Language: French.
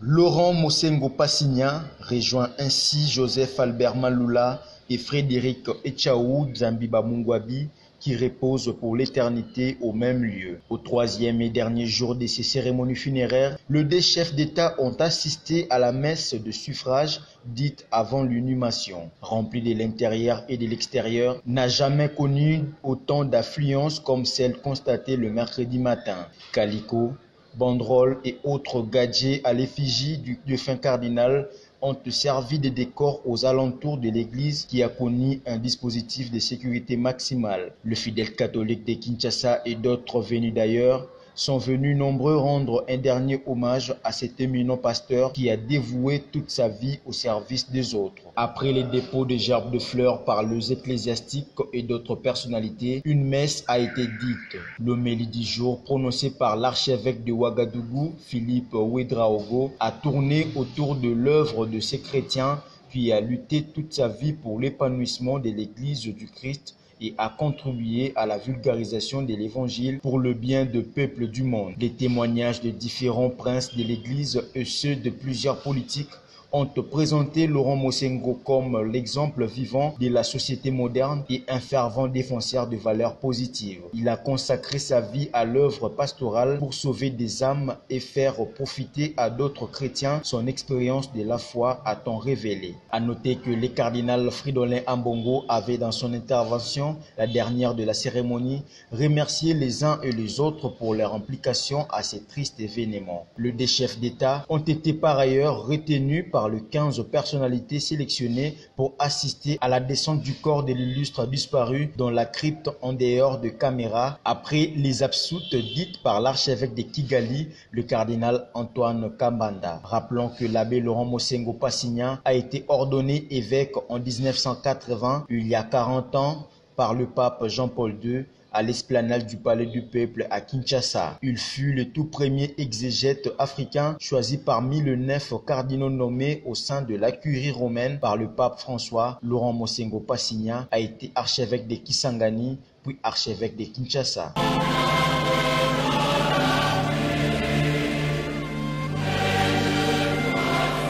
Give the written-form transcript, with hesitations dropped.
Laurent Mosengo Passigna rejoint ainsi Joseph Albert Maloula et Frédéric Echaou Zambiba Mungwabi qui reposent pour l'éternité au même lieu. Au troisième et dernier jour de ces cérémonies funéraires, les deux chefs d'État ont assisté à la messe de suffrage dite avant l'inhumation. Remplie de l'intérieur et de l'extérieur, n'a jamais connu autant d'affluence comme celle constatée le mercredi matin. Calico, banderoles et autres gadgets à l'effigie du défunt cardinal ont servi de décor aux alentours de l'église qui a connu un dispositif de sécurité maximale. Le fidèle catholique de Kinshasa et d'autres venus d'ailleurs sont venus nombreux rendre un dernier hommage à cet éminent pasteur qui a dévoué toute sa vie au service des autres. Après les dépôts de gerbes de fleurs par les ecclésiastiques et d'autres personnalités, une messe a été dite. L'homélie du jour prononcée par l'archevêque de Ouagadougou, Philippe Ouedraogo, a tourné autour de l'œuvre de ces chrétiens qui a lutté toute sa vie pour l'épanouissement de l'Église du Christ et a contribué à la vulgarisation de l'Évangile pour le bien du peuple du monde. Les témoignages de différents princes de l'Église et ceux de plusieurs politiques ont présenté Laurent Mosengo comme l'exemple vivant de la société moderne et un fervent défenseur de valeurs positives. Il a consacré sa vie à l'œuvre pastorale pour sauver des âmes et faire profiter à d'autres chrétiens son expérience de la foi à temps révélé. À noter que le cardinal Fridolin Ambongo avait dans son intervention, la dernière de la cérémonie, remercié les uns et les autres pour leur implication à ces tristes événements. Les deux chefs d'État ont été par ailleurs retenus par les 15 personnalités sélectionnées pour assister à la descente du corps de l'illustre disparu dans la crypte en dehors de caméra après les absoutes dites par l'archevêque de Kigali, le cardinal Antoine Kambanda. Rappelons que l'abbé Laurent Mosengo Passigna a été ordonné évêque en 1980, il y a 40 ans, par le pape Jean-Paul II, à l'esplanade du Palais du Peuple à Kinshasa. Il fut le tout premier exégète africain choisi parmi les 9 cardinaux nommés au sein de la curie romaine par le pape François. Laurent Mosengo Passigna a été archevêque de Kisangani, puis archevêque de Kinshasa.